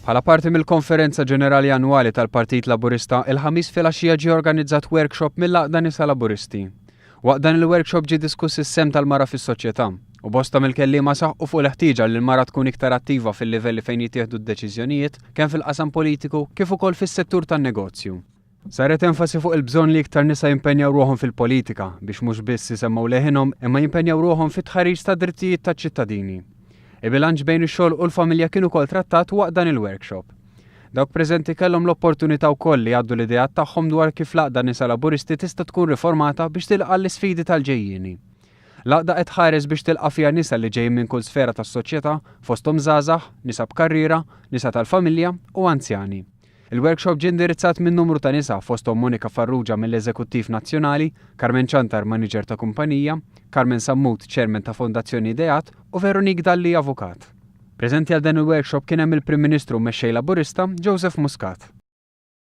Bħala parti mill-Konferenza Ġenerali Annwali tal-Partit Laburista, il-ħamis filgħaxija ġie organizzat workshop mill-Għaqda Nisa Laburisti. Waqt dan il-workshop ġie diskuss is-sem tal-mara fis-soċjetà u bosta mill-kelliema saħqu fuq l-ħtieġa li l-mara tkun iktar attiva fil-livelli fejn jittieħdu d-deċiżjonijiet kemm fil-qasam politiku kif ukoll fis-settur tan-negozju. Saret enfasi fuq il-bżonn li iktar nisa jimpenjaw ruħhom fil-politika biex mhux biss isemmaw leħinhom imma jimpenjaw ruħhom fit-tħarriġ ta' drittijiet taċ-ċittadini. Il-bilanċ bejn ix-xogħol u l-familja kien ukoll trattat waqt dan il-workshop. Dawk preżenti kellhom l-opportunità wkoll li jgħaddu l-idejat tagħhom dwar kif l-Għaqda Nisa Laburisti tista' tkun riformata biex tilqa' l-isfidi tal-ġejjieni. L-Għaqda qed tħares biex tilqa' fiha nisa li ġejjin minn kull sfera tas-soċjetà fosthom żgħażagħ, nisa b'karriera, nisa tal-familja u anzjani. Il-workshop ġie indirizzat minn numru ta' nisa fosthom Monika Farrugia mill-Eżekuttiv Nazzjonali, Carmen Ċantar, manager ta' kumpanija, Carmen Sammut, chairman ta' Fondazzjoni Ideat u Veronique Dalli, avukat. Preżenti għal dan il-workshop kien hemm il-Prim Ministru mexxej Laburista Joseph Muscat.